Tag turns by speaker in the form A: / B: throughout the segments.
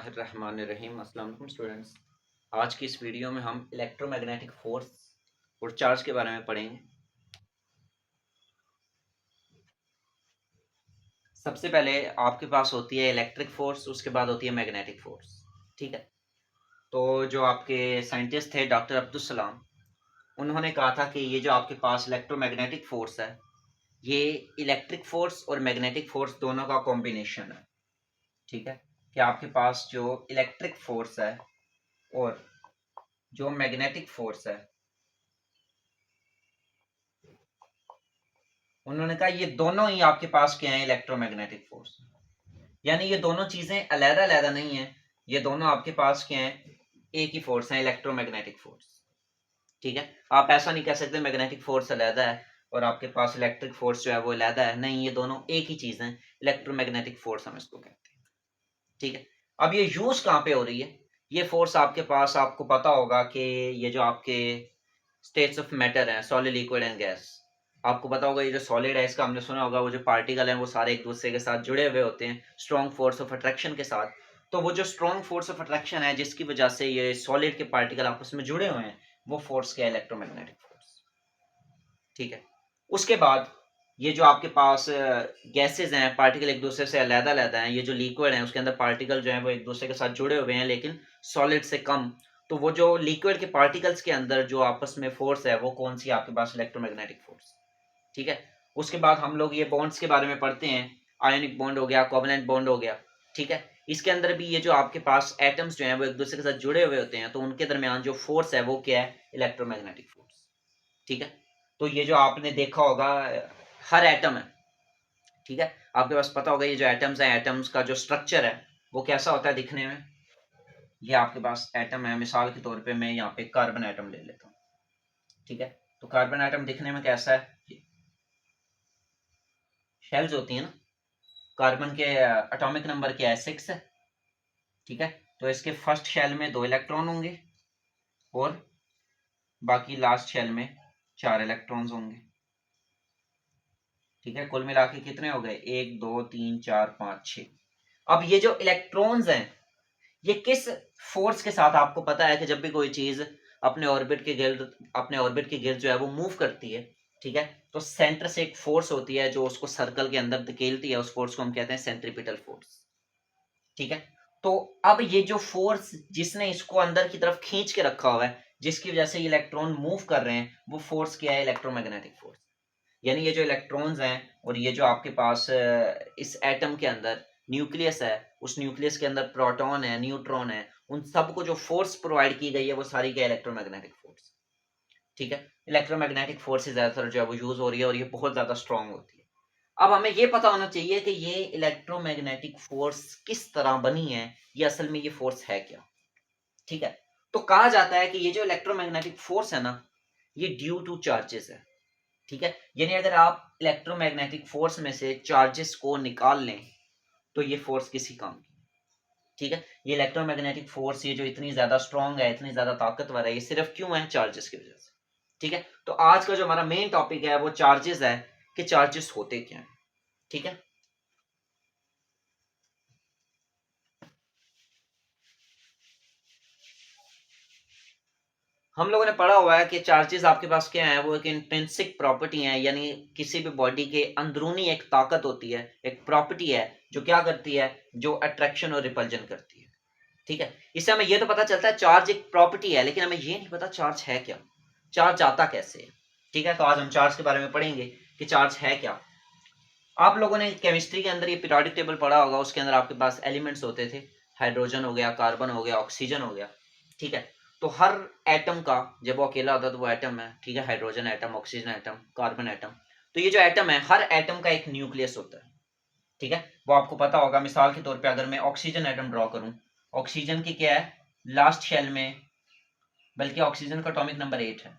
A: बिस्मिल्लाहिर्रहमानिर्रहीम। अस्सलाम वालेकुम स्टूडेंट्स। आज की इस वीडियो में हम इलेक्ट्रोमैग्नेटिक फोर्स और चार्ज के बारे में पढ़ेंगे। सबसे पहले आपके पास होती है इलेक्ट्रिक फोर्स, उसके बाद होती है मैग्नेटिक फोर्स। ठीक है, तो जो आपके साइंटिस्ट थे डॉक्टर अब्दुल सलाम, उन्होंने कहा था कि ये जो आपके पास इलेक्ट्रोमैग्नेटिक फोर्स है, ये इलेक्ट्रिक फोर्स और मैग्नेटिक फोर्स दोनों का कॉम्बिनेशन है। ठीक है, कि आपके पास जो इलेक्ट्रिक फोर्स है और जो मैग्नेटिक फोर्स है, उन्होंने कहा ये दोनों ही आपके पास क्या है, इलेक्ट्रोमैग्नेटिक फोर्स। यानी ये दोनों चीजें अलग अलग नहीं है, ये दोनों आपके पास क्या है, एक ही फोर्स है, इलेक्ट्रोमैग्नेटिक फोर्स। ठीक है, आप ऐसा नहीं कह सकते मैग्नेटिक फोर्स अलग है और आपके पास इलेक्ट्रिक फोर्स जो है वो अलग है। नहीं, ये दोनों एक ही चीज है, इलेक्ट्रोमैग्नेटिक फोर्स हम इसको कहते हैं। ठीक है, अब ये यूज कहाँ पे हो रही है? ये फोर्स आपके पास, आपको पता होगा कि ये जो आपके स्टेट्स ऑफ मैटर हैं, सॉलिड, लिक्विड एंड गैस, आपको पता होगा ये जो सॉलिड है इसका हमने सुना होगा, वो जो पार्टिकल हैं वो सारे एक दूसरे के साथ जुड़े हुए होते हैं स्ट्रॉन्ग फोर्स ऑफ अट्रैक्शन के साथ। तो वो जो स्ट्रॉन्ग फोर्स ऑफ अट्रैक्शन है जिसकी वजह से ये सॉलिड के पार्टिकल आपस में जुड़े हुए हैं, वो फोर्स क्या है, इलेक्ट्रोमैग्नेटिक फोर्स। ठीक है, उसके बाद ये जो आपके पास गैसेज हैं, पार्टिकल एक दूसरे से अलग अलग हैं, ये जो लिक्विड है उसके अंदर पार्टिकल जो है वो एक दूसरे के साथ जुड़े हुए हैं लेकिन सॉलिड से कम। तो वो जो लिक्विड के पार्टिकल्स के अंदर जो आपस में फोर्स है वो कौन सी आपके पास, इलेक्ट्रोमैग्नेटिक फोर्स। ठीक है, उसके बाद हम लोग ये बॉन्ड्स के बारे में पढ़ते हैं, आयोनिक बॉन्ड हो गया, कोवेलेंट बॉन्ड हो गया। ठीक है, इसके अंदर भी ये जो आपके पास एटम्स जो हैं वो एक दूसरे के साथ जुड़े हुए होते हैं, तो उनके दरमियान जो फोर्स है वो क्या है, इलेक्ट्रोमैग्नेटिक फोर्स। ठीक है, तो ये जो आपने देखा होगा, हर एटम है। ठीक है, आपके पास पता होगा ये जो एटम्स हैं, एटम्स का जो स्ट्रक्चर है वो कैसा होता है दिखने में। ये आपके पास एटम है, मिसाल के तौर पे मैं यहाँ पे कार्बन एटम ले लेता हूँ। ठीक है, तो कार्बन एटम दिखने में कैसा है, शेल्स होती है ना, कार्बन के एटॉमिक नंबर क्या है, 6 है। ठीक है, तो इसके फर्स्ट शेल में 2 इलेक्ट्रॉन होंगे और बाकी लास्ट शेल में 4 इलेक्ट्रॉन्स होंगे। ठीक है, कुल मिला के कितने हो गए, 1 2 3 4 5 6। अब ये जो इलेक्ट्रॉन्स हैं ये किस फोर्स के साथ, आपको पता है कि जब भी कोई चीज अपने ऑर्बिट के गिर्द जो है वो मूव करती है, ठीक है, तो सेंटर से एक फोर्स होती है जो उसको सर्कल के अंदर धकेलती है, उस फोर्स को हम कहते हैं सेंट्रीपिटल फोर्स। ठीक है, तो अब ये जो फोर्स जिसने इसको अंदर की तरफ खींच के रखा हुआ है, जिसकी वजह से ये इलेक्ट्रॉन मूव कर रहे हैं, वो फोर्स क्या है, इलेक्ट्रोमैग्नेटिक फोर्स। यानी ये जो इलेक्ट्रॉन्स हैं और ये जो आपके पास इस एटम के अंदर न्यूक्लियस है, उस न्यूक्लियस के अंदर प्रोटॉन है, न्यूट्रॉन है, उन सबको जो फोर्स प्रोवाइड की गई है वो सारी क्या, इलेक्ट्रोमैग्नेटिक फोर्स। ठीक है, इलेक्ट्रोमैग्नेटिक फोर्स ज्यादातर जो है वो यूज हो रही है और ये बहुत ज्यादा स्ट्रांग होती है। अब हमें ये पता होना चाहिए कि ये इलेक्ट्रोमैग्नेटिक फोर्स किस तरह बनी है, ये असल में ये फोर्स है क्या। ठीक है, तो कहा जाता है कि ये जो इलेक्ट्रोमैग्नेटिक फोर्स है ना, ये ड्यू टू चार्जेस है। ठीक है, यानी अगर आप इलेक्ट्रोमैग्नेटिक फोर्स में से चार्जेस को निकाल लें तो ये फोर्स किसी काम की। ठीक है, ये इलेक्ट्रोमैग्नेटिक फोर्स, ये जो इतनी ज्यादा स्ट्रांग है, इतनी ज्यादा ताकतवर है, ये सिर्फ क्यों है, चार्जेस की वजह से। ठीक है, तो आज का जो हमारा मेन टॉपिक है वो चार्जेस है, कि चार्जेस होते क्या है। ठीक है, हम लोगों ने पढ़ा हुआ है कि चार्जेस आपके पास क्या है, वो एक इंट्रिंसिक प्रॉपर्टी है, यानी किसी भी बॉडी के अंदरूनी एक ताकत होती है, एक प्रॉपर्टी है जो क्या करती है, जो अट्रैक्शन और रिपल्जन करती है। ठीक है, इससे हमें ये तो पता चलता है चार्ज एक प्रॉपर्टी है, लेकिन हमें ये नहीं पता चार्ज है क्या, चार्ज आता कैसे है। ठीक है, तो आज हम चार्ज के बारे में पढ़ेंगे कि चार्ज है क्या। आप लोगों ने केमिस्ट्री के अंदर ये पीरियोडिक टेबल पढ़ा होगा, उसके अंदर आपके पास एलिमेंट्स होते थे, हाइड्रोजन हो गया, कार्बन हो गया, ऑक्सीजन हो गया। ठीक है, तो हर एटम का जब वो अकेला होता है तो वो एटम है। ठीक है, hydrogen atom, oxygen atom, carbon atom. तो ये जो एटम है, हर एटम का एक न्यूक्लियस होता है। ठीक है, वो आपको पता होगा, मिसाल के तौर पे अगर मैं ऑक्सीजन एटम ड्रॉ करूं, ऑक्सीजन की क्या है, लास्ट शेल में, बल्कि ऑक्सीजन का एटॉमिक नंबर 8 है।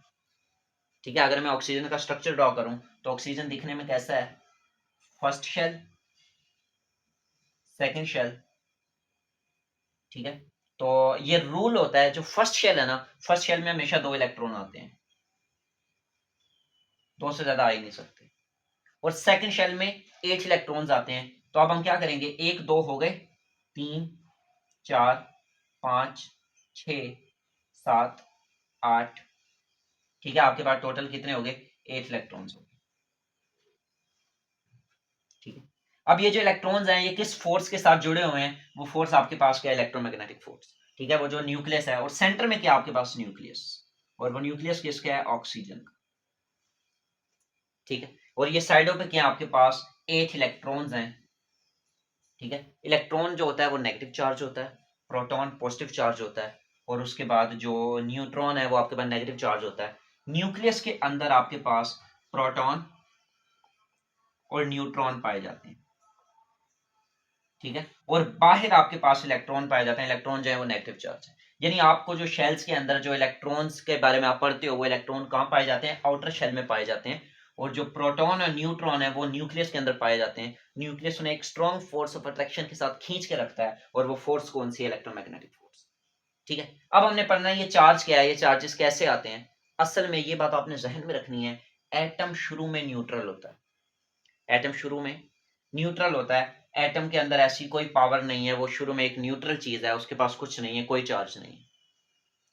A: ठीक है, अगर मैं ऑक्सीजन का स्ट्रक्चर ड्रॉ करूं तो ऑक्सीजन दिखने में कैसा है, फर्स्ट शेल, सेकंड शेल। ठीक है, तो ये रूल होता है, जो फर्स्ट शेल है ना, फर्स्ट शेल में हमेशा 2 इलेक्ट्रॉन आते हैं, 2 से ज्यादा आ ही नहीं सकते। और सेकंड शेल में 8 इलेक्ट्रॉन्स आते हैं। तो अब हम क्या करेंगे, 1 2 हो गए, 3 4 5 6 7 8, ठीक है। आपके पास टोटल कितने हो गए? 8 इलेक्ट्रॉन्स हो गए, ठीक है। अब ये जो इलेक्ट्रॉन्स हैं ये किस फोर्स के साथ जुड़े हुए हैं? वो फोर्स आपके पास क्या है? इलेक्ट्रोमैग्नेटिक फोर्स, ठीक है। वो जो न्यूक्लियस है और सेंटर में क्या आपके पास? न्यूक्लियस, और वो न्यूक्लियस किसका है? ऑक्सीजन का, ठीक है। और ये साइडों पे क्या आपके पास? 8 इलेक्ट्रॉन्स हैं, ठीक है। इलेक्ट्रॉन जो होता है वो नेगेटिव चार्ज होता है, प्रोटॉन पॉजिटिव चार्ज होता है, और उसके बाद जो न्यूट्रॉन है वो आपके पास नेगेटिव चार्ज होता है। न्यूक्लियस के अंदर आपके पास प्रोटॉन और न्यूट्रॉन पाए जाते हैं, ठीक है। और बाहर आपके पास इलेक्ट्रॉन पाए जाते हैं। इलेक्ट्रॉन जो है वो नेगेटिव चार्ज है। यानी आपको जो शेल्स के अंदर जो इलेक्ट्रॉन्स के बारे में आप पढ़ते हो वो इलेक्ट्रॉन कहाँ पाए जाते हैं? आउटर शेल में पाए जाते हैं। और जो प्रोटॉन और न्यूट्रॉन है वो न्यूक्लियस के अंदर पाए जाते हैं। न्यूक्लियस उन्हें एक स्ट्रॉन्ग फोर्स ऑफ अट्रैक्शन के साथ खींच के रखता है, और वो फोर्स कौन सी है? इलेक्ट्रोमैग्नेटिक फोर्स, ठीक है। अब हमने पढ़ना है ये चार्ज क्या है, ये चार्जेस कैसे आते हैं। असल में ये बात आपने जहन में रखनी है, एटम शुरू में न्यूट्रल होता है। एटम शुरू में न्यूट्रल होता है। एटम के अंदर ऐसी कोई पावर नहीं है, वो शुरू में एक न्यूट्रल चीज है, उसके पास कुछ नहीं है, कोई चार्ज नहीं है,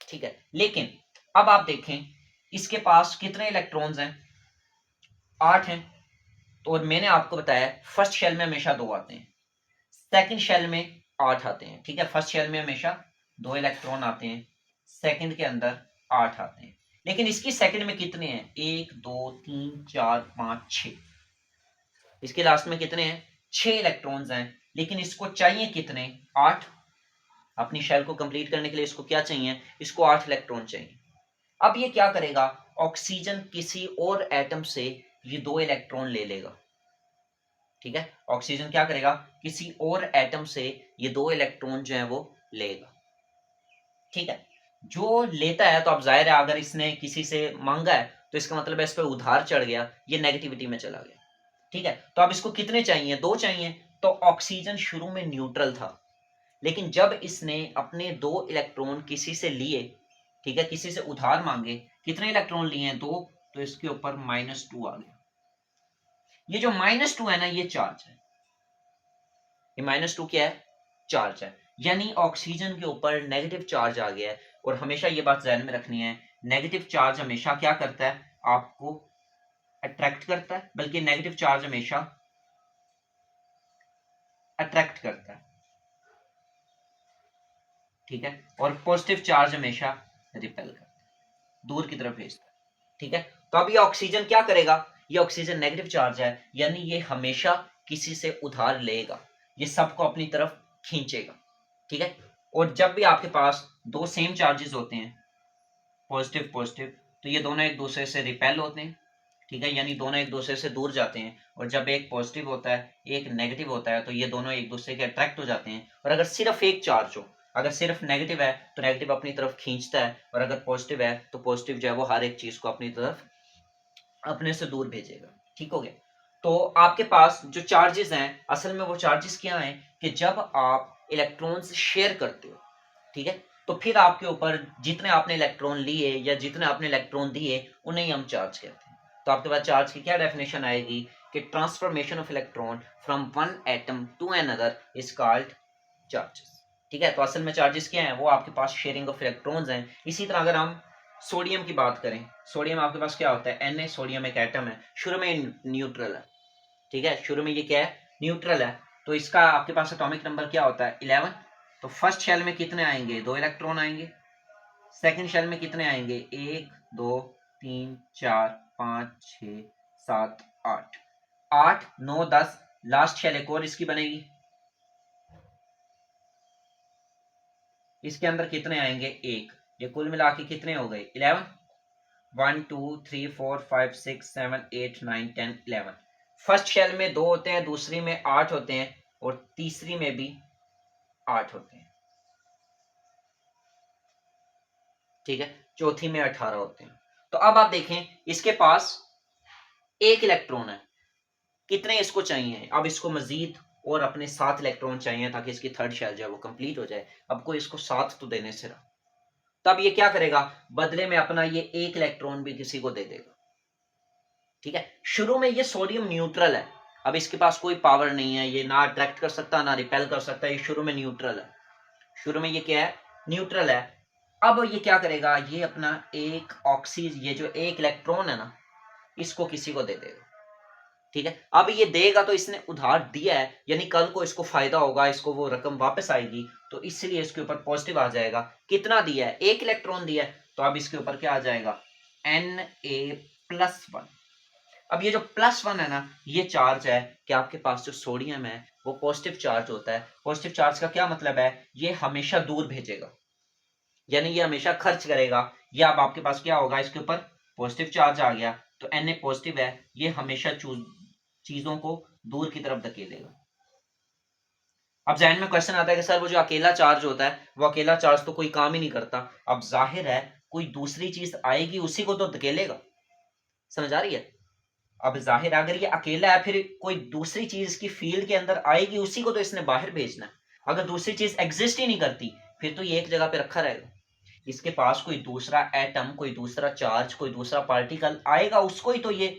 A: ठीक है। लेकिन अब आप देखें इसके पास कितने इलेक्ट्रॉन्स हैं? 8 हैं। तो और मैंने आपको बताया फर्स्ट शेल में हमेशा 2 आते हैं, सेकंड शेल में 8 आते हैं, ठीक है। फर्स्ट शेल में हमेशा 2 इलेक्ट्रॉन आते हैं, सेकंड के अंदर 8 आते हैं। लेकिन इसकी सेकंड में कितने हैं? 1 2 3 4 5 6। इसके लास्ट में कितने हैं? 6 इलेक्ट्रॉन्स हैं। लेकिन इसको चाहिए कितने? 8। अपनी शेल को कंप्लीट करने के लिए इसको क्या चाहिए? इसको 8 इलेक्ट्रॉन चाहिए। अब ये क्या करेगा? ऑक्सीजन किसी और एटम से ये 2 इलेक्ट्रॉन ले लेगा, ठीक है। ऑक्सीजन क्या करेगा? किसी और एटम से ये 2 इलेक्ट्रॉन जो है वो लेगा, ठीक है। जो लेता है तो अब जाहिर है अगर इसने किसी से मांगा है तो इसका मतलब है इस पर उधार चढ़ गया, ये नेगेटिविटी में चला गया, ठीक है। तो अब इसको कितने चाहिए? 2 चाहिए। तो ऑक्सीजन शुरू में न्यूट्रल था, लेकिन जब इसने अपने 2 इलेक्ट्रॉन किसी से लिए, ठीक है, किसी से उधार मांगे, कितने इलेक्ट्रॉन लिए हैं? 2। तो इसके ऊपर -2 आ गया। ये जो -2 है ना, ये चार्ज है। ये -2 क्या है? चार्ज है। यानी ऑक्सीजन के ऊपर नेगेटिव चार्ज आ गया है। और हमेशा ये बात ध्यान में रखनी है, नेगेटिव चार्ज हमेशा क्या करता है? आपको अट्रैक्ट करता है, बल्कि नेगेटिव चार्ज हमेशा अट्रैक्ट करता है, ठीक है। और पॉजिटिव चार्ज हमेशा रिपेल करता है, दूर की तरफ भेजता है, ठीक है। तो अब ये ऑक्सीजन क्या करेगा? ये ऑक्सीजन नेगेटिव चार्ज है, यानी ये हमेशा किसी से उधार लेगा, ये सबको अपनी तरफ खींचेगा, ठीक है। और जब भी आपके पास 2 सेम चार्जेस होते हैं, पॉजिटिव पॉजिटिव, तो ये दोनों एक दूसरे से रिपेल होते हैं, ठीक है। यानी दोनों एक दूसरे से दूर जाते हैं। और जब एक पॉजिटिव होता है एक नेगेटिव होता है तो ये दोनों एक दूसरे के अट्रैक्ट हो जाते हैं। और अगर सिर्फ एक चार्ज हो, अगर सिर्फ नेगेटिव है तो नेगेटिव अपनी तरफ खींचता है, और अगर पॉजिटिव है तो पॉजिटिव जो है वो हर एक चीज को अपनी तरफ अपने से दूर भेजेगा, ठीक हो गया। तो आपके पास जो चार्जेस हैं, असल में वो चार्जेस क्या हैं कि जब आप इलेक्ट्रॉन्स शेयर करते हो, ठीक है, तो फिर आपके ऊपर जितने आपने इलेक्ट्रॉन लिए या जितने आपने इलेक्ट्रॉन दिए उन्हें ही हम चार्ज कहते हैं। तो आपके पास चार्ज की क्या डेफिनेशन आएगी कि transformation of electron from one atom to another is called charges, ठीक है। तो असल में चार्जेस क्या है? वो आपके पास शेयरिंग ऑफ इलेक्ट्रॉन्स हैं। इसी तरह अगर हम सोडियम की बात करें, सोडियम आपके पास क्या होता है? Na, सोडियम एक एटम है, शुरू में न्यूट्रल है, ठीक है। शुरू में ये क्या है? न्यूट्रल है। तो इसका आपके पास एटॉमिक नंबर क्या होता है? 11। तो फर्स्ट शेल में कितने आएंगे? 2 इलेक्ट्रॉन आएंगे। सेकंड शेल में कितने आएंगे? 1 2 3 4 5 6 7 8। 8 9 10, लास्ट शेल एक और इसकी बनेगी, इसके अंदर कितने आएंगे? 1। ये कुल मिला के कितने हो गए? 11। 1 2 3 4 5 6 7 8 9 10 11। फर्स्ट शेल में 2 होते हैं, दूसरी में 8 होते हैं, और तीसरी में भी 8 होते हैं, ठीक है। चौथी में 18 होते हैं। तो अब आप देखें इसके पास 1 इलेक्ट्रॉन है, कितने इसको चाहिए? अब इसको मजीद और अपने 7 इलेक्ट्रॉन चाहिए ताकि इसकी थर्ड शेल जो है वो कंप्लीट हो जाए। अब कोई इसको 7 तो देने से रहा, तब ये क्या करेगा? बदले में अपना ये 1 इलेक्ट्रॉन भी किसी को दे देगा, ठीक है। शुरू में ये सोडियम न्यूट्रल है, अब इसके पास कोई पावर नहीं है, ये ना अट्रैक्ट कर सकता ना रिपेल कर सकता, ये शुरू में न्यूट्रल है। शुरू में ये क्या है, न्यूट्रल है। अब ये क्या करेगा, ये अपना एक ये जो एक इलेक्ट्रॉन है ना, इसको किसी को दे देगा। ठीक है, अब ये देगा तो इसने उधार दिया है, यानी कल को इसको फायदा होगा, इसको वो रकम वापस आएगी, तो इसलिए इसके ऊपर पॉजिटिव आ जाएगा। कितना दिया है, एक इलेक्ट्रॉन दिया है, तो अब इसके ऊपर क्या आ जाएगा, Na+1। अब ये जो +1 है ना, ये चार्ज है कि आपके पास जो सोडियम है वो पॉजिटिव चार्ज होता है। पॉजिटिव चार्ज का क्या मतलब है, ये हमेशा दूर भेजेगा, यानी ये हमेशा खर्च करेगा। या अब आपके पास क्या होगा, इसके ऊपर पॉजिटिव चार्ज आ गया, तो Na पॉजिटिव है, ये हमेशा चीजों को दूर की तरफ धकेलेगा। अब जहन में क्वेश्चन आता है कि सर वो जो अकेला चार्ज होता है, वो अकेला चार्ज तो कोई काम ही नहीं करता। अब जाहिर है कोई दूसरी चीज आएगी उसी को तो धकेलेगा, समझ आ रही है। अब जाहिर है अगर ये अकेला है, फिर कोई दूसरी चीज की फील्ड के अंदर आएगी उसी को तो इसने बाहर भेजना है। अगर दूसरी चीज एग्जिस्ट ही नहीं करती, फिर तो ये एक जगह पे रखा रहेगा। इसके पास कोई दूसरा एटम, कोई दूसरा चार्ज, कोई दूसरा पार्टिकल आएगा, उसको ही तो ये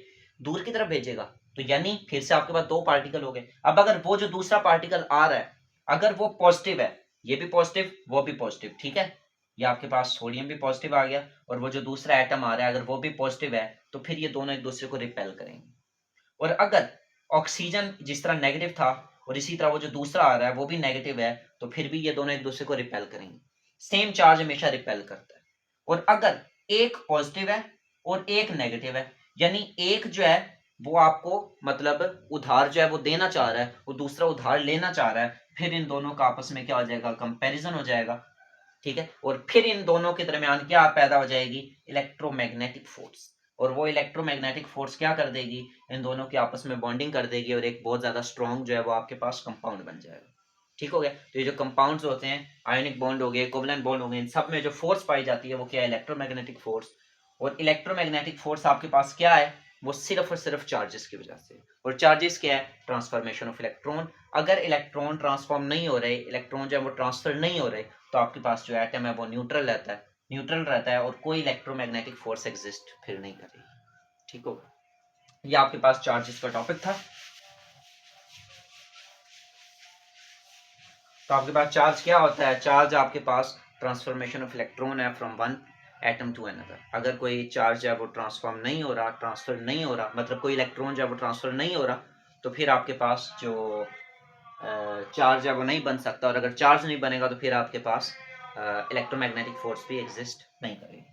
A: दूर की तरफ भेजेगा। तो यानी फिर से आपके पास दो पार्टिकल हो गए। अब अगर वो जो दूसरा पार्टिकल आ रहा है, अगर वो पॉजिटिव है, ये भी पॉजिटिव वो भी पॉजिटिव, ठीक है, ये आपके पास सोडियम भी पॉजिटिव आ गया, और वो जो दूसरा एटम आ रहा है अगर वो भी पॉजिटिव है, तो फिर ये दोनों एक दूसरे को रिपेल करेंगे। और अगर ऑक्सीजन जिस तरह नेगेटिव था, और इसी तरह वो जो दूसरा आ रहा है वो भी नेगेटिव है, तो फिर भी ये दोनों एक दूसरे को रिपेल करेंगे। सेम चार्ज हमेशा रिपेल करता है। और अगर एक पॉजिटिव है और एक नेगेटिव है, यानी एक जो है वो आपको मतलब उधार जो है वो देना चाह रहा है, वो दूसरा उधार लेना चाह रहा है, फिर इन दोनों का आपस में क्या हो जाएगा, कंपैरिजन हो जाएगा। ठीक है, और फिर इन दोनों के दरमियान क्या पैदा हो जाएगी, इलेक्ट्रोमैग्नेटिक फोर्स। और वो इलेक्ट्रोमैग्नेटिक फोर्स क्या कर देगी, इन दोनों की आपस में बॉन्डिंग कर देगी, और एक बहुत ज्यादा स्ट्रॉन्ग जो है वो आपके पास कंपाउंड बन जाएगा। ठीक हो गया। तो ये जो कंपाउंड्स होते हैं, आयोनिक बॉन्ड हो गए, कोवलेंट बॉन्ड हो गए, इन सब में जो फोर्स पाई जाती है वो क्या है, इलेक्ट्रोमैग्नेटिक फोर्स। और इलेक्ट्रोमैग्नेटिक फोर्स आपके पास क्या है, वो सिर्फ और सिर्फ चार्जेस की वजह से। और चार्जेस क्या है, ट्रांसफॉर्मेशन ऑफ इलेक्ट्रॉन। अगर इलेक्ट्रॉन ट्रांसफॉर्म नहीं हो रहे, इलेक्ट्रॉन जो है वो ट्रांसफर नहीं हो रहे, तो आपके पास जो एटम है वो न्यूट्रल रहता है, और कोई इलेक्ट्रोमैग्नेटिक फोर्स एग्जिस्ट फिर नहीं करेगी। ठीक होगा, ये आपके पास चार्जेस का टॉपिक था। तो आपके पास चार्ज क्या होता है, चार्ज आपके पास ट्रांसफॉर्मेशन ऑफ इलेक्ट्रॉन है from one atom to another. अगर कोई चार्ज है वो ट्रांसफॉर्म नहीं हो रहा, ट्रांसफर नहीं हो रहा, मतलब कोई इलेक्ट्रॉन जो है वो ट्रांसफर नहीं हो रहा, तो फिर आपके पास जो चार्ज है वो नहीं बन सकता। और अगर चार्ज नहीं बनेगा तो फिर आपके पास इलेक्ट्रोमैग्नेटिक फोर्स भी एग्जिस्ट नहीं करेगा।